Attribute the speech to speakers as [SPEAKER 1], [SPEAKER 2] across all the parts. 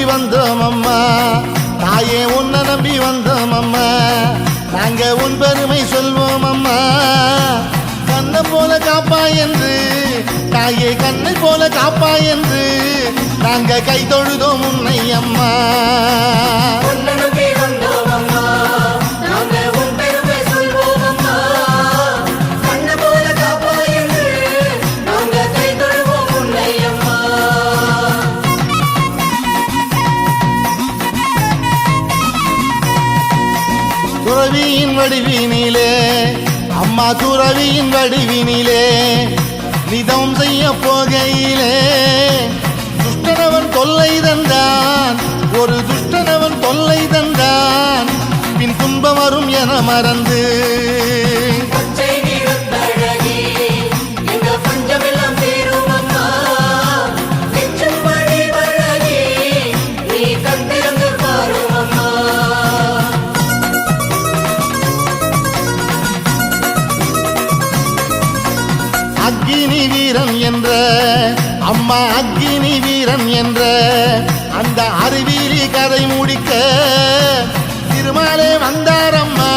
[SPEAKER 1] நம்பி வந்தோம் அம்மா, தாயே உன்னை நம்பி வந்தோம் அம்மா, நாங்க உன் பெருமை சொல்வோம் அம்மா. கண்ணை போல காப்பா என்று தாயே, கண்ணை போல காப்பா என்று நாங்க கை தொழுதோம் உன்னை அம்மா. துறவியின் வடிவினிலே அம்மா, துறவியின் வடிவினிலே நிதம் செய்ய போகையிலே துஷ்டனவன் தொல்லை தந்தான், ஒரு துஷ்டனவன் தொல்லை தந்தான், பின் துன்பம் வரும் என மறந்து அக்கினி வீரன் என்ற அம்மா, அக்கினி வீரன் என்ற அந்த அறிவியலி கதை முடிக்க திருமாலே வந்தாரம்மா,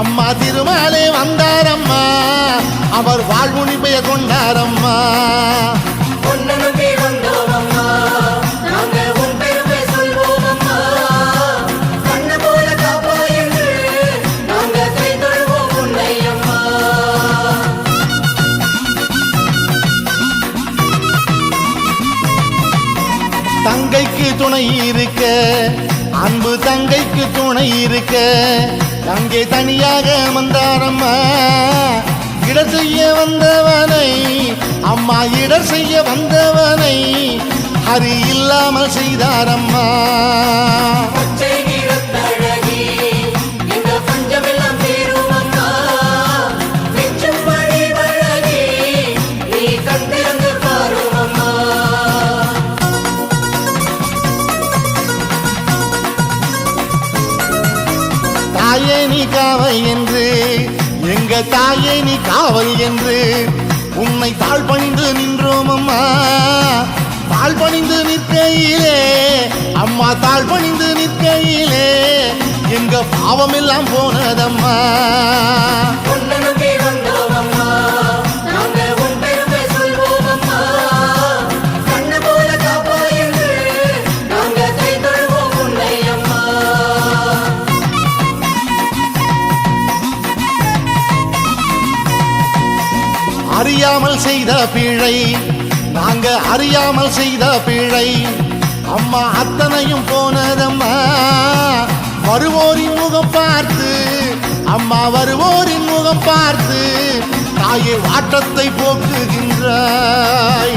[SPEAKER 1] அம்மா திருமாலே வந்தாரம்மா, அவர் வாழ்முனிப்பைய கொண்டாரம்மா. தங்கைக்கு துணை இருக்க, அன்பு தங்கைக்கு துணை இருக்க, அங்கே தனியாக வந்தாரம்மா, இடர் செய்ய வந்தவனை அம்மா, இடர் செய்ய வந்தவனை ஹரி இல்லாமல் செய்தாரம்மா. தாயே நீ காவல் என்று, எங்க தாயே நீ காவல் என்று உன்னை தாழ் பணிந்து நின்றோம் அம்மா. தாழ் பணிந்து நிற்கையிலே அம்மா, தாழ் பணிந்து நிற்கையிலே எங்க பாவம் எல்லாம் போனதம்மா. அறியாமல் செய்த பிழை, நாங்க அறியாமல் செய்த பிழை அம்மா, அத்தனையும் போனதம்மா. வருவோரின் முகம் பார்த்து அம்மா, வருவோரின் முகம் பார்த்து தாயே வாட்டத்தை போக்குகின்றாய்.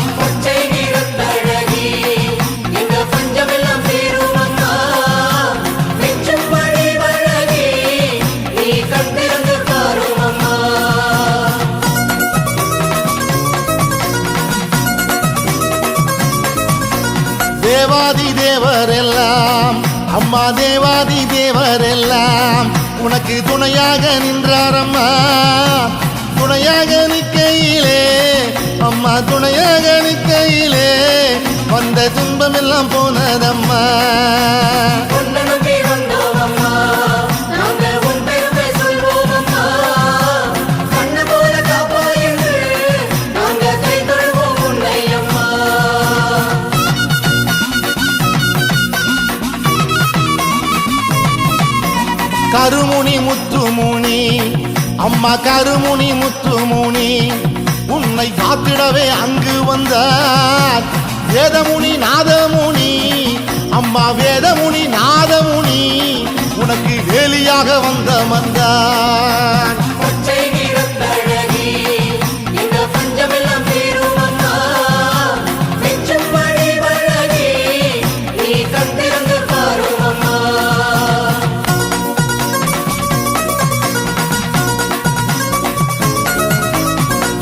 [SPEAKER 1] தேவாதி தேவர் எல்லாம் அம்மா, தேவாதி தேவர் எல்லாம் உனக்கு துணையாக நின்றாரம்மா. துணையாக நிற்கையிலே அம்மா, துணையாக நிற்கையிலே வந்த துன்பம் எல்லாம் போனதம்மா. கருமுனி முத்துமுனி அம்மா, கருமுனி முத்துமுனி உன்னை காத்திடவே அங்கு வந்தார் வேதமுனி நாதமுனி அம்மா, வேதமுனி நாதமுனி உனக்கு வேலியாக வந்த வந்தார்.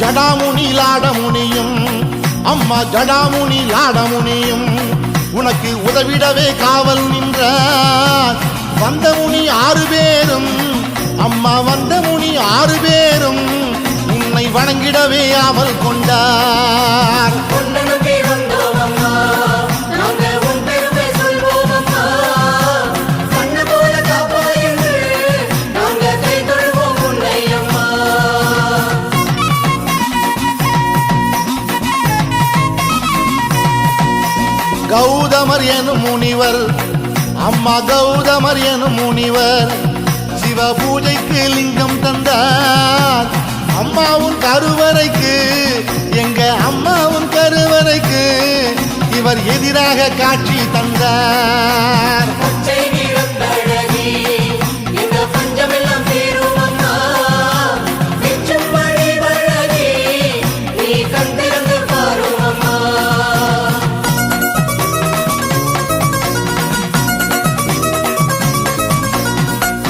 [SPEAKER 1] ஜடாமுனி லாடமுனியும் அம்மா, ஜடாமுனி லாடமுனியும் உனக்கு உதவிடவே காவல் நின்றார். வந்த முனி 6 பேரும் அம்மா, வந்த முனி 6 பேரும் உன்னை வணங்கிடவே ஆவல் கொண்டார்.
[SPEAKER 2] உன்னை நம்பி வந்தோம் அம்மா, நாங்க உன் பெருமை சொல்வோம்.
[SPEAKER 1] கௌதமர் எனும் முனிவர், அம்மா கௌதமர் எனும் முனிவர் சிவ பூஜைக்கு லிங்கம் தந்தார். அம்மாவும் கருவறைக்கு, எங்க அம்மாவும் கருவறைக்கு இவர் எதிராக காட்சி தந்தார்.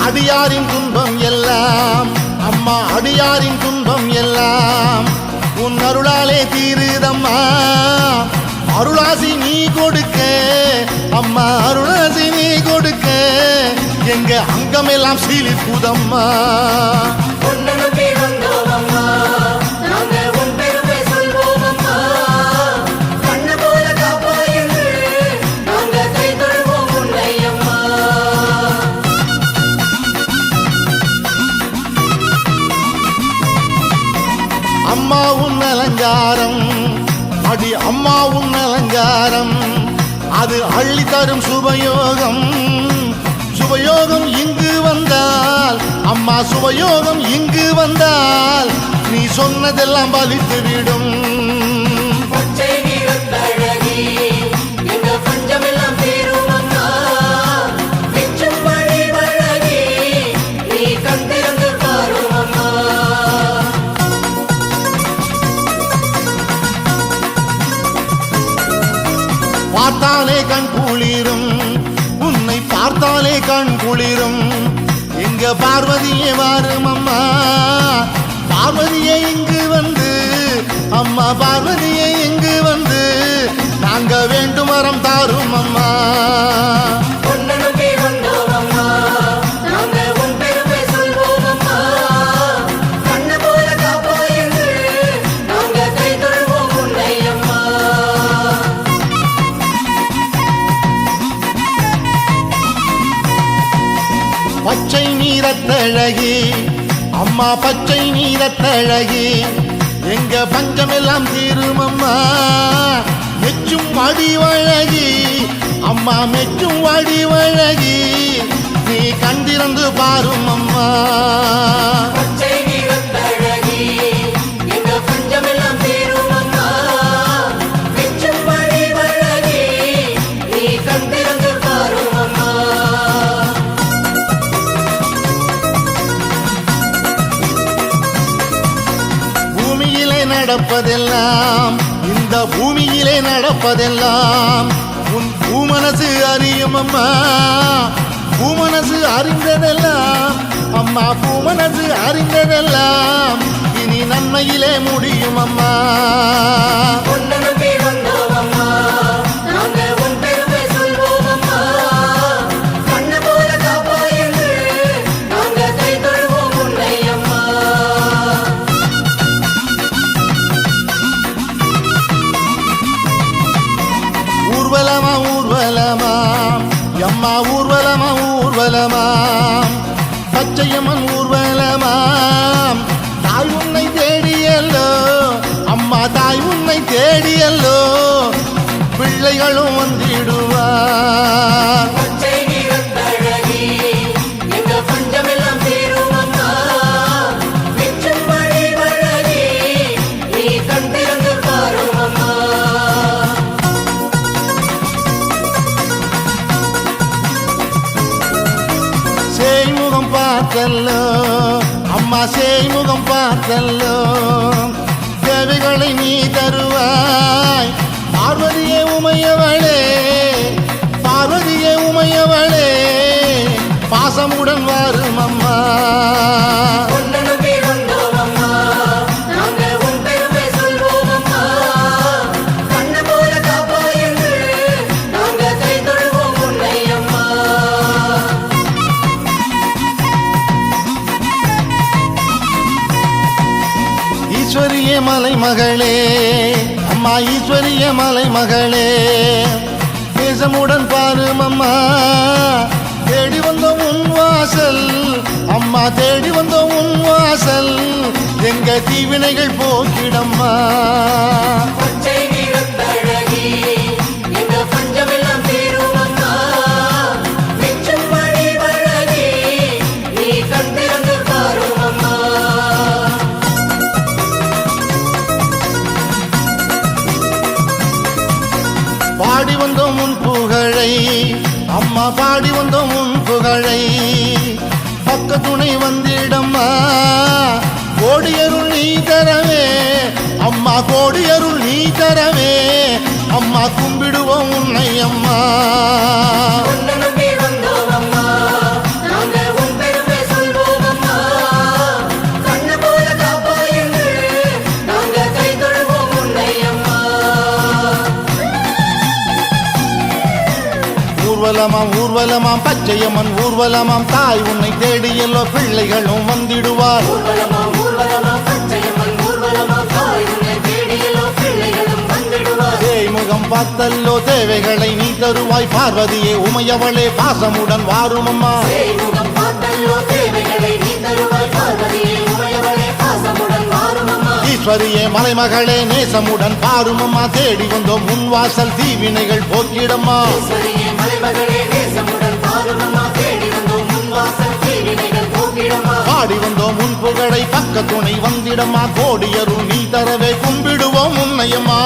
[SPEAKER 1] அடியாரின் துன்பம் எல்லாம், அம்மா அடியாரின் துன்பம் எல்லாம் உன் அருளாலே தீருதம்மா. அருளாசி நீ கொடுக்க, அம்மா அருளாசி நீ கொடுக்க எங்க அங்கமெல்லாம் சீலிப்புதம்மா. அம்மாவும் அலங்காரம், அடி அம்மாவும் அலங்காரம் அது அள்ளி தரும் சுபயோகம். சுபயோகம் இங்கு வந்தால், அம்மா சுபயோகம் இங்கு வந்தால் நீ சொன்னதெல்லாம் பலித்து விடும். பார்த்தாலே கண் குளிரும், உன்னை பார்த்தாலே கண் குளிரும். எங்க பார்வதியே வாரும் அம்மா, பார்வதியே இங்கு வந்து, அம்மா பார்வதியே இங்கு வந்து நாங்க வேண்டும் வரம் தாரும் அம்மா. பச்சை நீரத்தழகி, அம்மா பச்சை நீரத்தழகி எங்க பஞ்சமெல்லாம் தீரும் அம்மா. மெச்சும் வடிவழகி, அம்மா மெச்சும் வடிவழகி நீ கண்டிருந்து பாரும் அம்மா. நடப்பதெல்லாம், இந்த பூமியிலே நடப்பதெல்லாம் உன் பூமனசு அறியும் அம்மா. பூமனசு அறிந்ததெல்லாம், அம்மா பூமனசு அறிந்ததெல்லாம் இனி நன்மையிலே முடியும் அம்மா. ஊர்வலமா ஊர்வலமா அம்மா, ஊர்வலமா ஊர்வலமா பச்சையம்மன் ஊர்வலமாம். தாய் உன்னை தேடியல்லோ அம்மா, தாய் உன்னை தேடியல்லோ பிள்ளைகளும் வந்திடுவார். சேய்முகம் பார்த்தல்லோ அம்மா, சேய்முகம் பார்த்தல்லோ தேவைகளை நீ தருவாய். பார்வதியே உமையவளே, பார்வதியே உமையவளே பாசமுடன் வரும் அம்மா. ஈஸ்வரிய மலை மகளே, அம்மா ஈஸ்வரிய மலை மகளே தேசமுடன் பாரும் அம்மா. தேடி வந்தோம் உன் வாசல் அம்மா, தேடி வந்தோம் உன் வாசல் எங்க தீவினைகள் போக்கிடம்மா.
[SPEAKER 2] பச்சை நீரத்தழகி எங்க பஞ்சமெல்லாம்
[SPEAKER 1] பக்க துணை வந்திடம்மா கோடியருள் நீ தரவே அம்மா கோடியருள் நீ தரவே அம்மா கும்பிடுவோம் உன்னை அம்மா ஊர்வலமாம் ஊர்வலமாம் பச்சையம்மன் ஊர்வலமாம் தாய் உன்னை தேடி எல்லோ பிள்ளைகளும் வந்திடுவார் முகம் பார்த்தல்லோ தேவைகளை நீ தருவாய் பார்வதியே உமையவளே பாசமுடன் வாருமம்மா ஈஸ்வரியே மலைமகளே நேசமுடன் பாருமம்மா தேடி வந்தோம் முன் வாசல் தீவினைகள் போக்கிடம்மா பாடி வந்தோம் முன் புகழை பக்க துணை வந்திடம்மா கோடியருள் நீ தரவே கும்பிடுவோம் உன்னையம்மா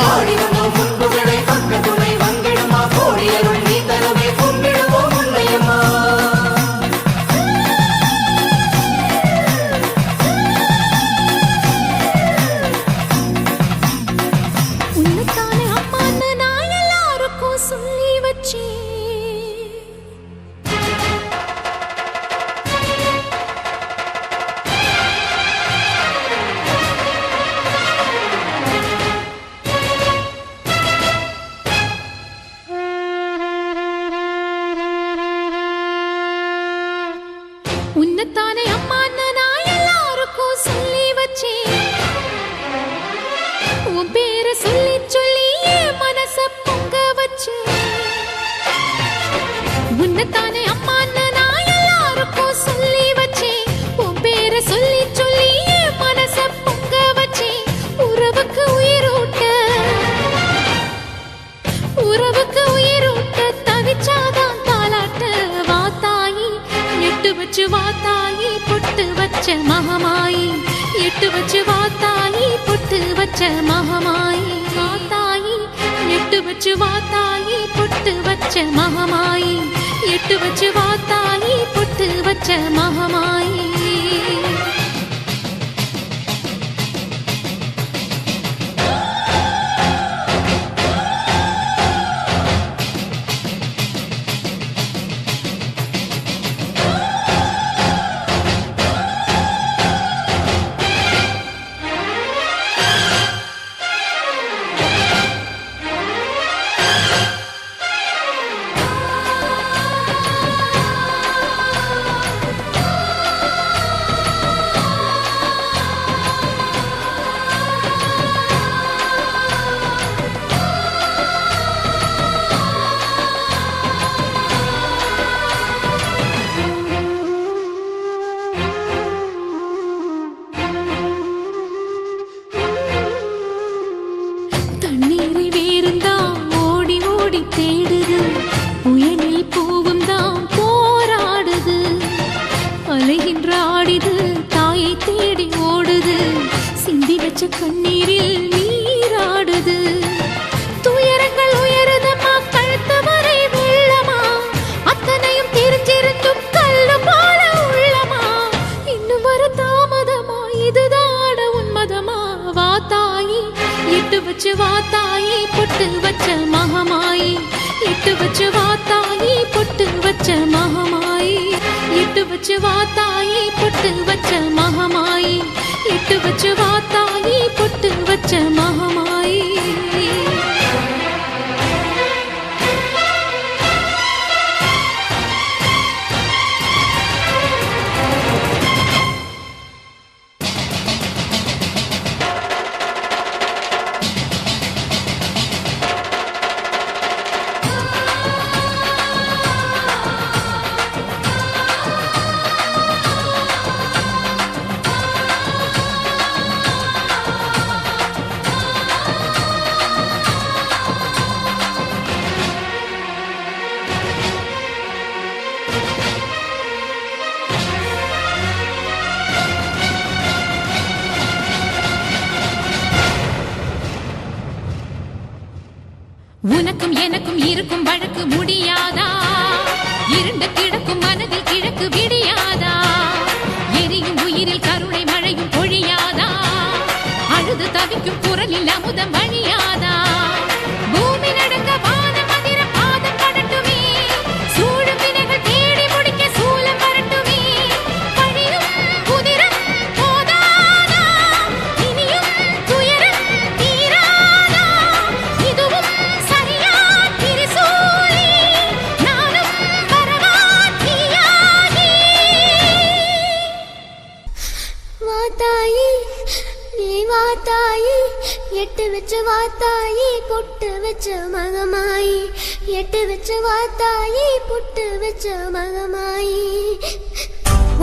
[SPEAKER 2] உன்னத்தானே அம்மான்னு நான் எல்லாருக்கும் சொல்லி வச்சேன் உன் பேரை சொல்லி சொல்லி என் மனச பொங்க வச்சேன் உன்னத்தானே அம்மான்னு நான் எல்லாருக்கும் சொல்லி வச்சேன் உன் பேரை சொல்லி சொல்லி என் மனச பொங்க வச்சேன் உறவுக்கு உயிரூட்ட தவிச்சாதான் தாலாட்ட வாத்தாயி எட்டு வச்சு வாத்தாயி பொட்டு வச்ச மகமாயி எட்டு வச்சு வாத்தாயி பொட்டு வச்ச மகமாயி வாத்தாயி எட்டு வச்சு வாத்தாயி பொட்டு வச்ச மகமாயி எட்டு வச்சு வாத்தாயி பொட்டு வச்ச மகமாயி தேடுது புயலில் பூவும் தான் போராடுது அலைகின்ற ஆடிது தாயை தேடி ஓடுது சிந்தி வச்ச கண்ணீரில் நீராடுது துயரங்கள் உயருதமா கழுத்து வரை வெள்ளமா அத்தனையும் தெரிஞ்சிருந்தும் கல்லு போல உள்ளமா இன்னும் வர தாமதமா இதுதாட உன்மதமா வாத்தாயி எட்டு வச்சு வாத்தாயி பொட்டு வச்ச மகமாயி எட்டு வச்சு வாத்தாயி பொட்டு வச்ச மகமாயி எட்டு வச்சு வாத்தாயி பொட்டு வச்ச மகமாயி எட்டு வச்சு வாத்தாயி பொட்டு வச்ச மகமாயி உனக்கும் எனக்கும் இருக்கும் வழக்கு முடியாதா இருண்ட கிழக்கும் மனதில் கிழக்கு பொழுது விடியாதா? எரியும் உயிரில் கருணை மழையும் பொழியாதா? அழுது தவிக்கும் குரலில் அமுதம் வழியாதா? பூமி நடுங்க வான மந்திர பாதம் படட்டுமே, சூழும் வினைகள் தேடி முடிக்க சூலம் வரட்டுமே. பழியும் புதிரும் போதாதா, இனியும் துயரம் தீராதா? இதுவும் சரியா திரிசூலி, நானும் வரவா தீயாகி.
[SPEAKER 3] வாத்தாயி நீ வாத்தாயி, எட்டு வச்ச வாத்தாயி, பொட்டு வச்ச மகமாயி, எட்டு வச்ச வாத்தாயி, பொட்டு வச்ச மகமாயி.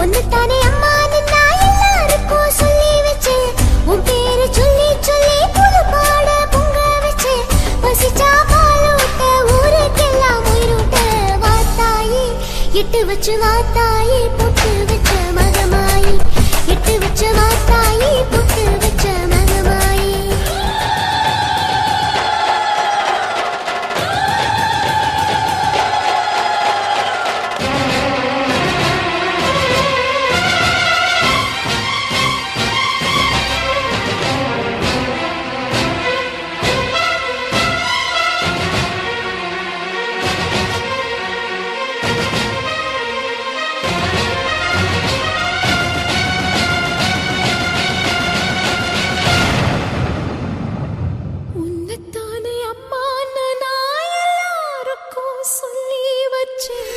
[SPEAKER 3] ஒன்னுத்தானே அம்மா நின்னா எல்லாருக்கும் சொல்லி வச்சேன், உன் பேரு சொல்லி சொல்லி புது பாட பொங்க வச்சேன். பசிச்சா பாலூட்ட ஊருக்கெல்லாம் உயிரூட்ட வாத்தாயி, எட்டு வச்ச வாத்தாயி, பொட்டு வச்ச மகமாயி, எட்டு வச்ச வாத்தாயி, பொட்டு வச்ச மகமாயி.
[SPEAKER 2] உன்னைத்தானே அம்மா நான் எல்லாருக்கும் சொல்லி வச்சேன்.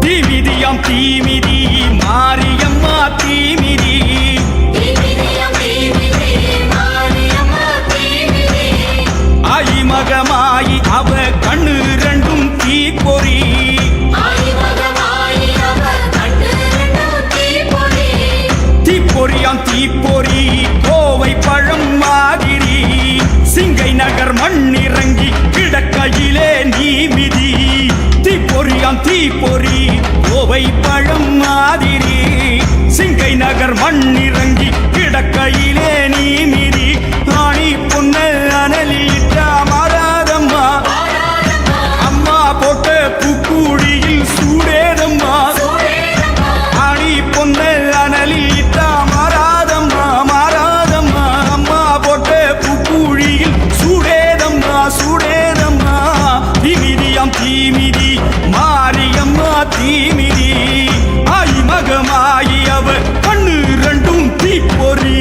[SPEAKER 4] தீமிதியாம் தீமிதி மாரியம்மா தீமிதி, ஆயி மகமாயி அவ கண்ணு ரெண்டும் தீப்பொறி, தீப்பொறியாம் தீப்பொறி கோவை பழம் மாதிரி, சிங்கை நகர் மண்ணிறங்கி கிடக்கையிலே நீ மிதி. தீப்பொறியாம் தீப்பொறி கோவை பழம் மாதிரி, சிங்கை நகர் மண்ணிறங்கி கிடக்கையிலே நீ மிதி. ஆணி பொன்ன அனலிட்டா மாறாதம்மா, அம்மா போட்ட பூக்குழியில் சூடேதம்மா. ஆணி பொன்ன அனலிட்டா மாறாதம்மா, மாறாதம்மா, அம்மா போட்ட பூக்குழியில் சூடேதம்மா, சூடேதம்மா. தீமிதியாம் தீமிதி மாரியம்மா தீமிதி, ஆயி மகமாயி அவ கண்ணு ரெண்டும் தீப்பொறி.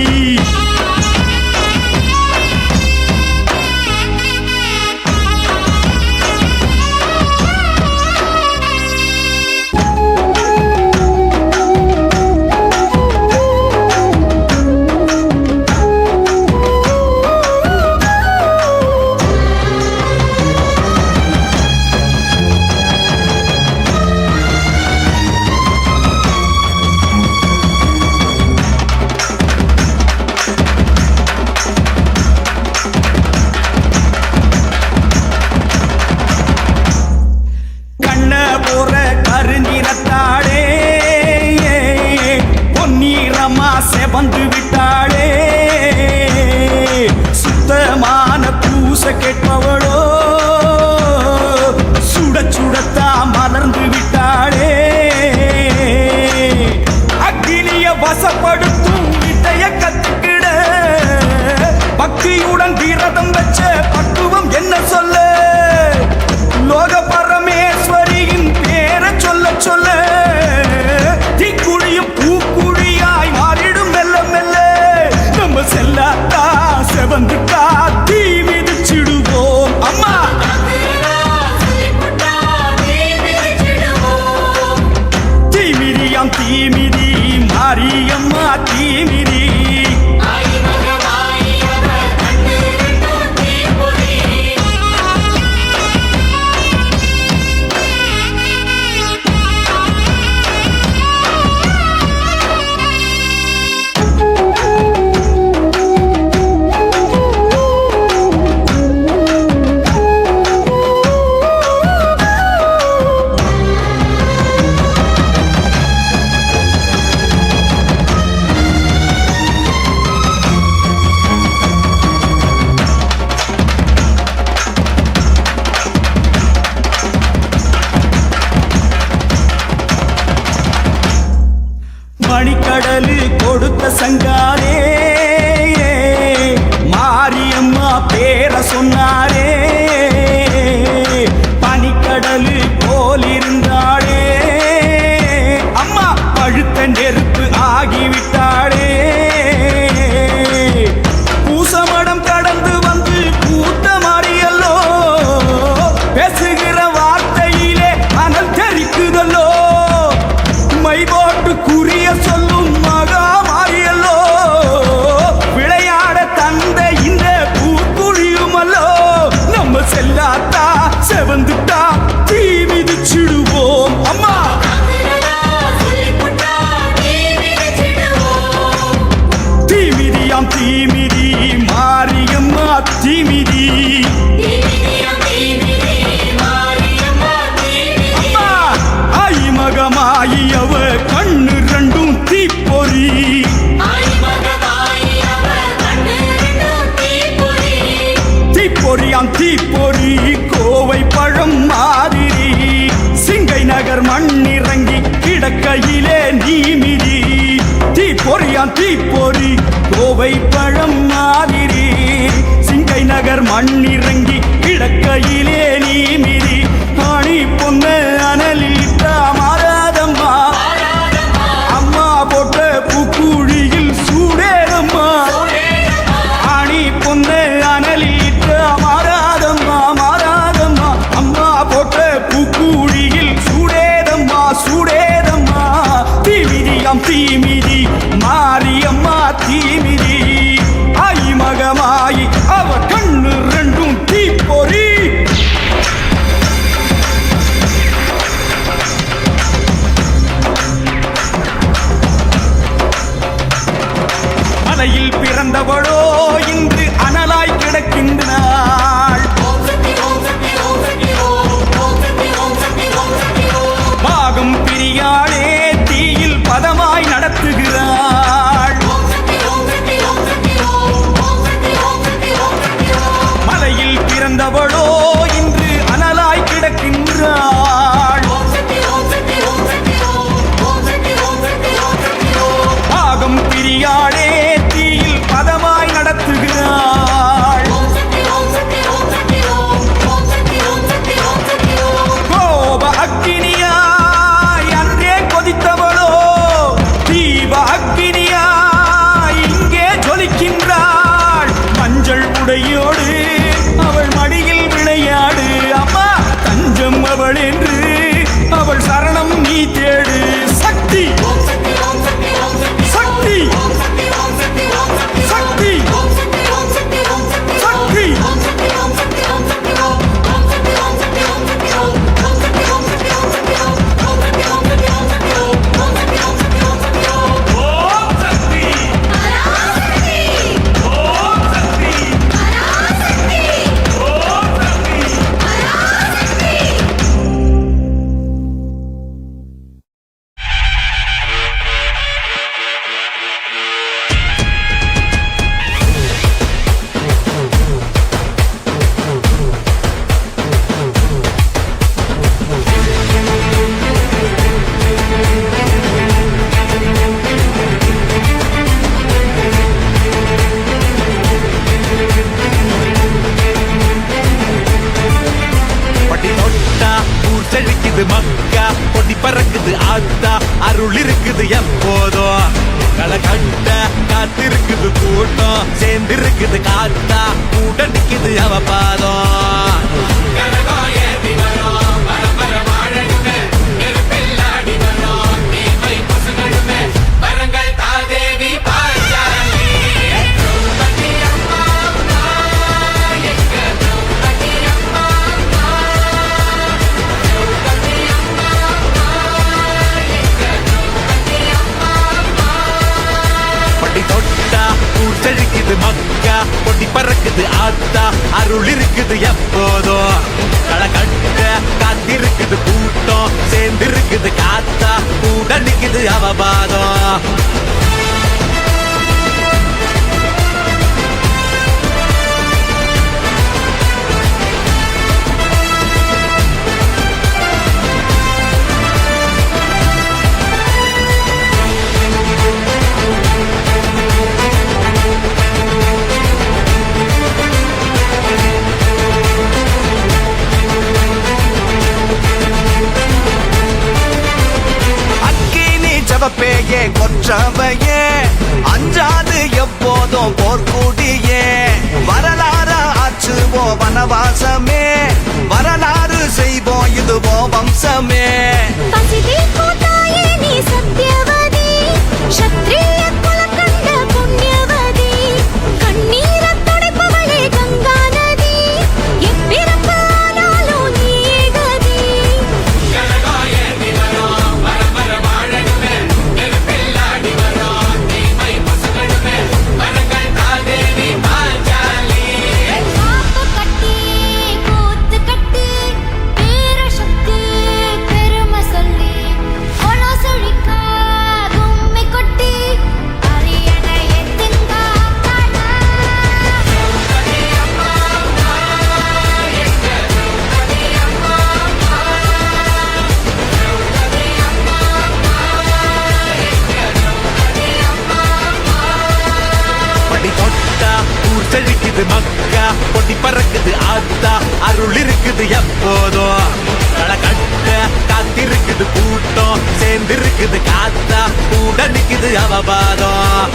[SPEAKER 4] பனிக்கடலு கொடுத்த சங்காரே மாரியம்மா பேர சொன்னாரே பனிக்கடலு போல் இருந்தாளே அம்மா பழுத்த நெருப்பு ஆகிவிட்டாளே பூசமடம் கடந்து வந்து கூத்த மாறியல்லோ பேசுகிற வார்த்தையிலே அனல் தெரிக்குதல்லோ மை போட்டு குறிய சொல்லும் மகா மாறியல்லோ விளையாட தந்த இந்த பூக்குழியுமல்லோ நம்ம செல்லாத்தா செவந்துட்டா தீ மிதிச்சிடுவோம் அம்மா தீமிதியாம் தீமிதி மாரியம்மா தீமிதி அம்மா ஆயி மகமாயி அவ கண்ணு ரெண்டும் தீப்பொறி தீப்பொறியாம் தீப்பொறி கோவை பழம் மாதிரி சிங்கை நகர் மண்ணிறங்கி கிடக்கையிலே நீமிதி தீப்பொறியாம் தீப்பொறி கோவை பழம் மாதிரி சிங்கை நகர் மண்ணிறங்கி கிடக்கையிலே நீமிதி ஆணி பொன்ன அனலிட்டா மாறாதம்மா அம்மா போட்ட பூக்குழியில் சூடேரம்மா ஆணி பொன்ன அனலிட்டா மாறாதம்மா மாறாதம்மா அம்மா போட்ட பூக்குழியில் சூடேதம்மா சூடேதம்மா தீமிதியாம் தீமிதி மாரியம்மா தீமிதி ஆயி மகமாயி அவ கண்ணு ரெண்டும் தீப்பொறி மலையில் பிறந்தவளோ இன்று அனலாய் கிடக்கின்றாள் பாகம் பிரியாளே தீயில் பதமாய் நடத்துகிறாள் மலையில் பிறந்தவளோ இன்று அனலாய் கிடக்கின்றாள் பாகம் பிரியாளே தீயில் பதமாய் நடத்துகிறாள் கோப அக்கினியாய் அன்றே கொதித்தவளோ தீப அக்கினியாய் இங்கே ஜொலிக்கின்றாள் மஞ்சள் உடையோடு அவள் மடியில் விளையாடு அம்மா தஞ்சம் அவள் என்று அவள் சரணம் நீ தேடு சக்தி சக்தி சக்தி சக்தி
[SPEAKER 5] பட்டி தொட்டா ஊர் செழிக்குது மக்கா பொடி பறக்குது ஆத்தா அருள் இருக்குது எப்போதும் களை கட்ட காத்திருக்குது கூட்டம் சேர்ந்திருக்குது காத்தா கூட நிக்குது அவ பாதம் பட்டி தொட்டா ஊர் செழிக்குது மக்கா பொடி பறக்குது ஆத்தா அருள் இருக்குது எப்போதும் களை கட்ட காத்திருக்குது கூட்டம் சேர்ந்திருக்குது காத்தா கூட நிக்குது அவ பாதம்
[SPEAKER 6] பெற்றவையே அஞ்சாது எப்போதும் போர்க்குடியே வரலாறு ஆற்றுவோம் வனவாசமே வரலாறு செய்வோம் இதுவோ வம்சமே
[SPEAKER 3] பசிதே கூத்தாயே நீ சத்யவதி க்ஷத்ரிய குலக்கண்ட புண்ணியவதி கண்ணீரத் துடைப்பவளே கங்கா நதி எப்பிறப்பு ஆனாலும் நீயே கதி காப்பு கட்டி கூத்து கட்டி பேரசக்தி பெருமை சொல்லி கொலசொழிக்க கும்மி கொட்டி அரியணை எத்துங்க
[SPEAKER 5] படி தொட்டா ஊர் செழிக்குது மக்கா பொடி பறக்குது ஆத்தா அருள் இருக்குது எப்போதும் களை கட்ட காத்திருக்குது கூட்டம் சேர்ந்திருக்குது காத்தா கூட நிக்குது அவபாதம்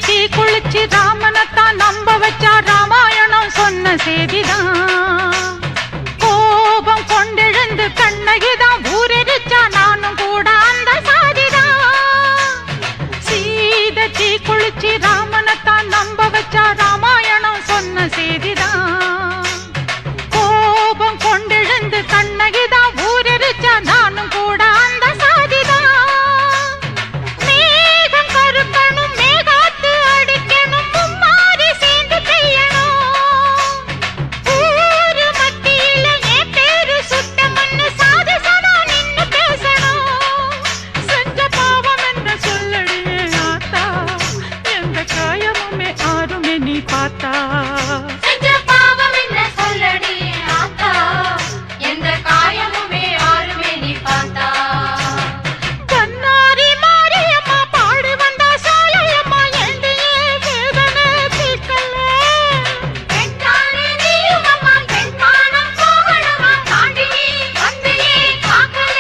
[SPEAKER 2] தீ குளிச்சு ராமனைத்தான் நம்ப வச்சா ராமாயணம் சொன்ன செய்திதான். கோபம் கொண்டெழுந்து கண்ணகிதான் ஊரெரிச்சா நானும் கூட அந்த சாதிதான். சீதை தீ குளிச்சு ராமனைத்தான் நம்ப வச்சா ராமாயணம் சொன்ன செய்திதான். கோபம் கொண்டெழுந்து கண்ணகிதான் ஊரெரிச்சா நானும் கூட அந்த சாதிதான். மேகம் கருக்கணும் மேகாத்து அடிக்கணும் மும்மாரி சேர்ந்து பெய்யணும். ஊரு மத்தியில என் பேரு சுத்தம்னு சாதி சனா நின்னு பேசணும். செஞ்ச பாவம் என்ன சொல்லடியே ஆத்தா, எந்த காயமுமே ஆறுமே நீ பார்த்தா.
[SPEAKER 3] செஞ்ச பாவம் என்ன சொல்லடி ஆத்தா, எந்த காயமுமே ஆறுமே நீ பார்த்தா.
[SPEAKER 2] கண்ணாரி மாரியம்மா பாடி வந்தா சாலையம்மா எந்தியே வேதனை தீர்க்கல.
[SPEAKER 3] பெண்தானே நீயும் அம்மா, பெண்மானம் போகணுமா, தாண்டி நீ வந்து ஏன் காக்கல.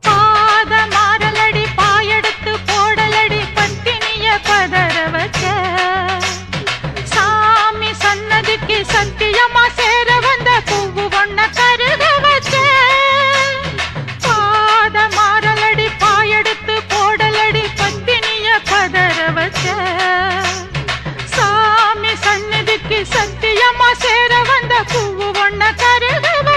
[SPEAKER 2] பாத மாறலடி பாயெடுத்து போடலடி பத்தினிய பதற வச்ச. சாமி சன்னதிக்கு சத்தியமா சேர வந்த பூவு ஒண்ண கருக வச்ச. பாத மாறலடி பாயெடுத்து போடலடி பத்தினிய பதற வச்ச. சாமி சன்னதிக்கு சத்தியமா சேர வந்த பூவு ஒண்ண கருக வச்ச.